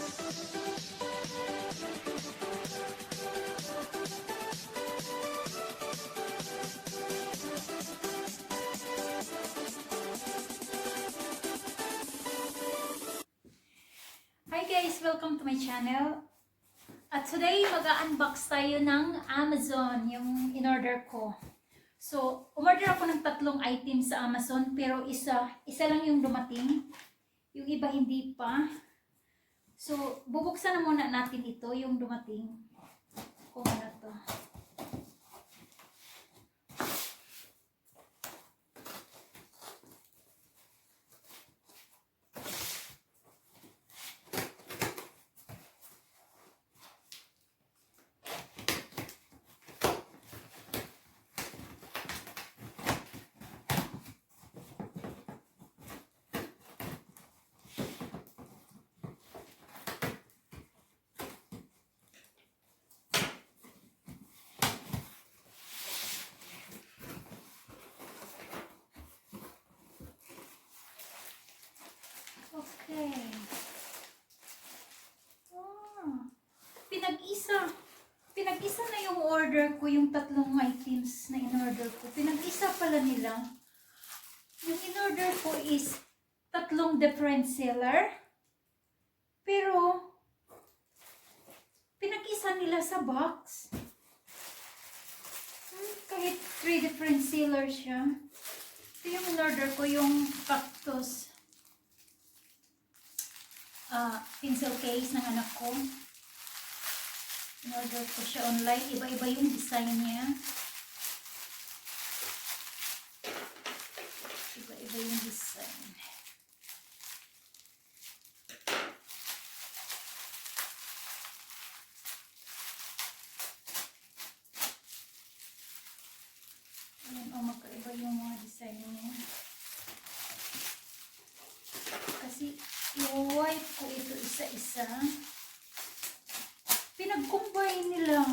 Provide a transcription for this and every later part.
Hi guys! Welcome to my channel. At today, mag-unbox tayo ng Amazon, yung in-order ko. So, umorder ako ng 3 items sa Amazon, pero isa lang yung dumating. Yung iba hindi pa. So, bubuksan na muna natin ito, yung dumating. Kung ano to. Okay. Pinag-isa na yung order ko, yung 3 items na in-order ko. Pinag-isa pala nila. Yung in-order ko is 3 different seller. Pero, pinag-isa nila sa box. Kahit 3 different seller siya. Ito yung in-order ko, yung cactus pencil case ng anak ko. In-order ko siya online. Iba-iba yung design niya. Iba-iba yung design. Ayan, magkaiba yung mga design niya. Kasi, i-wipe ko ito isa-isa. Pinag-combine nila.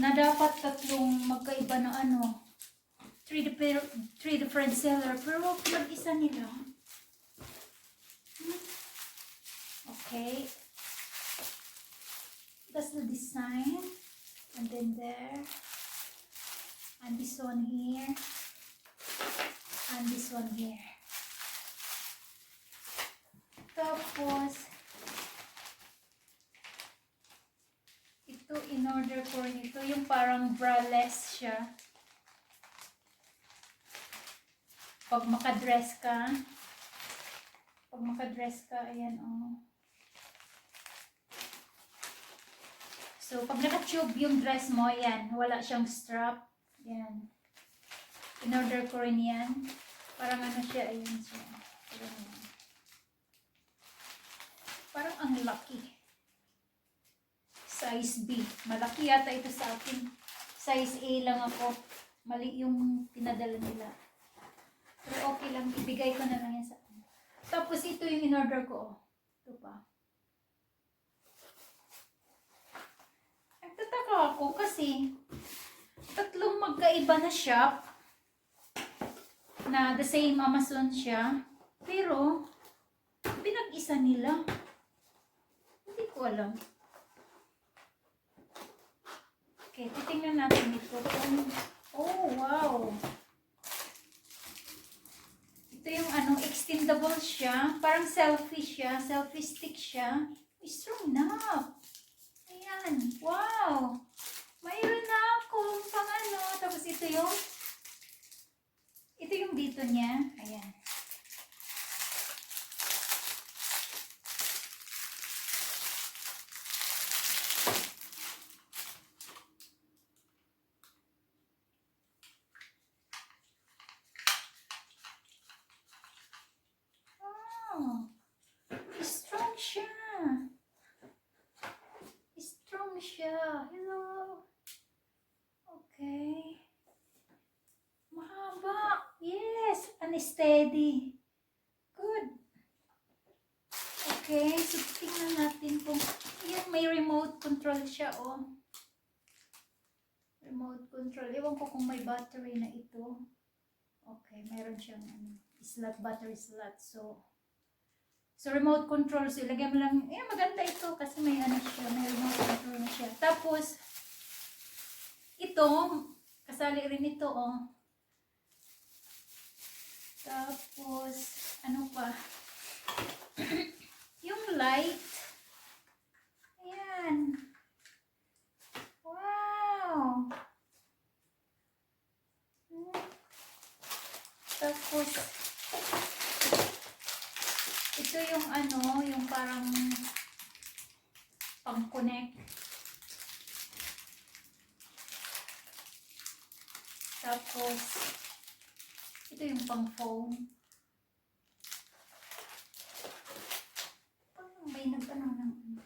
Na dapat 3 magkaiba na 3 different seller. Pero pinag-isa nila. Okay. That's the design. And then there. And this one here. And this one here. Tapos, ito in-order ko rin ito, yung parang braless siya. Pag makadress ka, ayan So, pag naka-tube yung dress mo, ayan, wala siyang strap. Ayan. In-order ko rin yan. Parang siya, ayan siya. Parang ang laki. Size B. Malaki yata ito sa akin. Size A lang ako. Mali yung pinadala nila. Pero okay lang. Ibigay ko na lang yan sa akin. Tapos ito yung in-order ko. Ito pa. Nagtataka ako kasi 3 magkaiba na shop na the same Amazon siya. Pero pinag-isa nila. Hindi ko alam. Okay, titingnan natin ito. Oh, wow! Ito yung extendable siya. Parang selfie siya. Selfie stick siya. Strong enough. Ayan. Wow! Mayroon na akong pang Tapos ito yung dito niya. Ayan. Strong siya. Strong siya. Hello. Okay. Mahaba. Yes. And steady. Good. Okay. So, tingnan natin kung yan, may remote control siya, Remote control. Ewan ko kung may battery na ito. Okay. Meron siyang slot, battery slot. So, remote control. So, ilagay mo lang, maganda ito kasi may ano siya, may remote control na siya. Tapos, ito, kasali rin ito, oh. Tapos, ano pa? Yung light. Ayan. Wow! Tapos, ito yung ano, yung parang pang-connect. Tapos, ito yung pang-phone. Parang may nagtanong ng ano.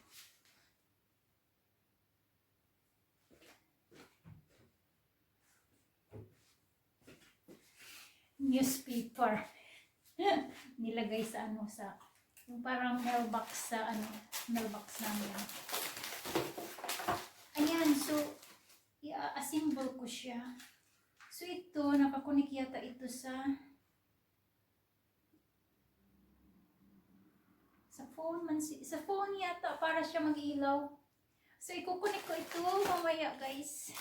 Newspaper. Nilagay sa ano, sa yung parang mailbox sa ano, mailbox namin. Ayan, so i-assemble ko siya. So ito, nakakunik yata ito sa phone sa phone yata para siya mag-ilaw. So ikukunik ko ito mamaya, guys.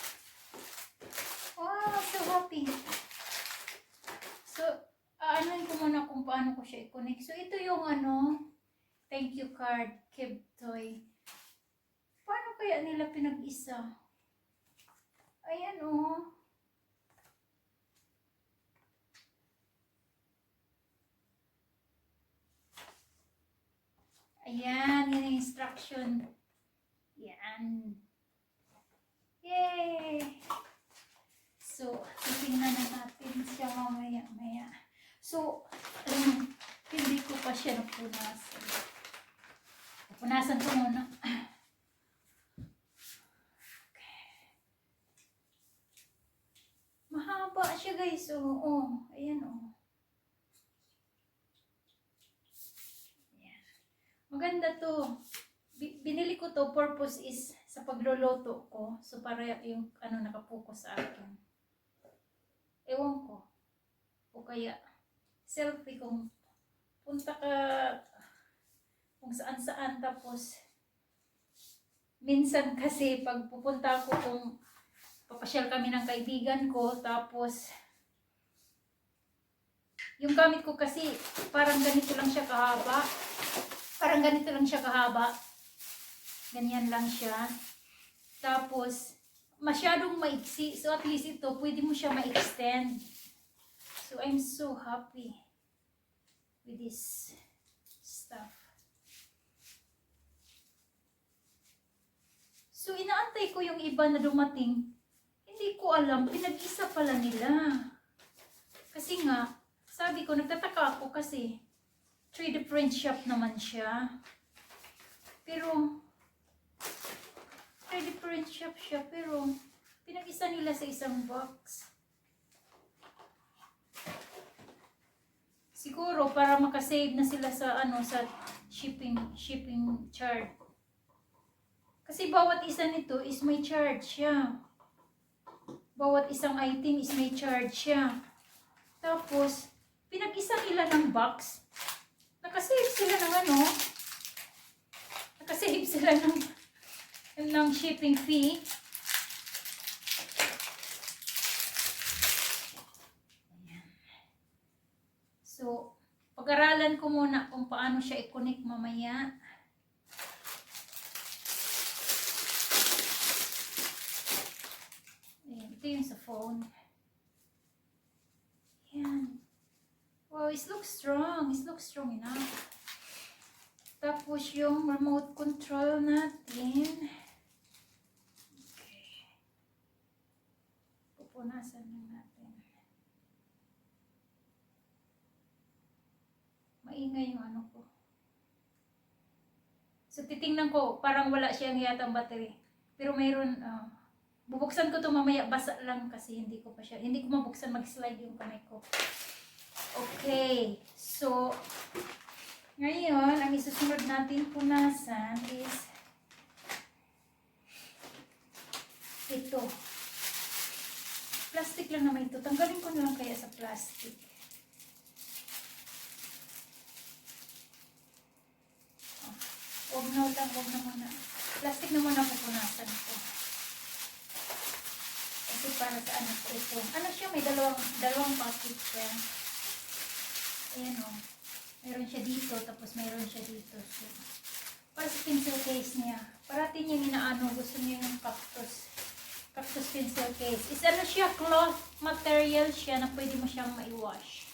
Wow, so happy. So aanoin ko muna kung paano ko siya i-connect. So ito yung ano, thank you card, Kebtoy. Paano kaya nila pinag-isa? Ayan oh. Ayan, yun yung instruction. Yan. Yay! So, titingnan na natin siya mamaya-maya. So, hindi ko pa siya napunasan. Napunasan ko muna. Okay. Mahaba siya, guys. Oo. Ayan, oh. Maganda to. Binili ko to, purpose is sa pagluluto ko. So, para yung ano nakapokus sa akin. Ewan ko. O kaya, selfie kung punta ka kung saan-saan. Tapos, minsan kasi pag pupunta ko kung papasyal kami ng kaibigan ko. Tapos, yung gamit ko kasi parang ganito lang siya kahaba. Parang ganito lang siya kahaba. Ganyan lang siya. Tapos, masyadong maiksi. So, at least ito, pwede mo siya ma-extend. So, I'm so happy with this stuff. So, inaantay ko yung iba na dumating. Hindi ko alam, pinag-isa pala nila. Kasi nga, sabi ko, nagtataka ako kasi 3D print shop naman siya. Pero, 3D print shop siya, pero pinag-isa nila sa isang box. Siguro para makasave na sila sa ano, sa shipping charge. Kasi bawat isa nito is may charge siya. Bawat isang item is may charge siya. Tapos pinag-isa nila ng box. Nakasave sila ng ano? Nakasave sila ng shipping fee. Ayan. So, pag-aralan ko muna kung paano siya i-connect mamaya. Ayan, ito yung sa phone. Ayan. Wow, it looks strong. It looks strong enough. Tapos yung remote control natin. Okay. Pupunasan lang natin. Maingay yung ano ko. So titingnan ko, parang wala siyang yatang battery. Pero mayroon, bubuksan ko to mamaya, basa lang kasi hindi ko mabuksan, mag-slide yung kamay ko. Okay, so ngayon, ang isusunod natin punasan is ito. Plastic lang naman ito. Tanggalin ko na lang kaya sa plastic. Huwag na muna. Plastic na muna pupunasan ko. Kasi para sa anak ko ito. Ano siya? May dalawang package siya. Ayan o. Meron siya dito, tapos meron siya dito. So, para sa pencil case niya. Parating niyang inaano. Gusto niya yung cactus. Cactus pencil case. Is ano siya? Cloth material siya na pwede mo siyang mai-wash.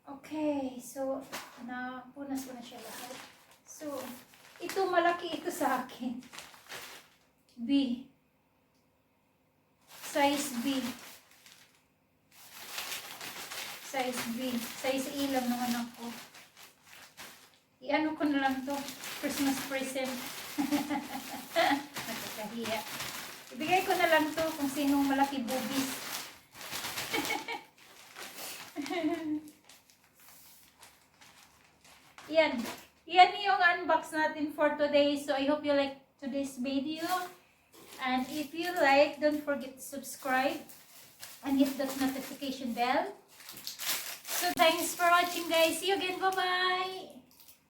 Okay. So, napunas ko na siya lahat. So, ito malaki ito sa akin. B. Size B. Size B. Size ilam naman ako. I-ano ko na lang to. Christmas present. Nakakahiya. Ibigay ko na lang to kung sinong malaki boobies. Yan. Yan yung unbox natin for today. So, I hope you like today's video. And if you like, don't forget to subscribe and hit that notification bell. So, thanks for watching, guys. See you again. Bye-bye.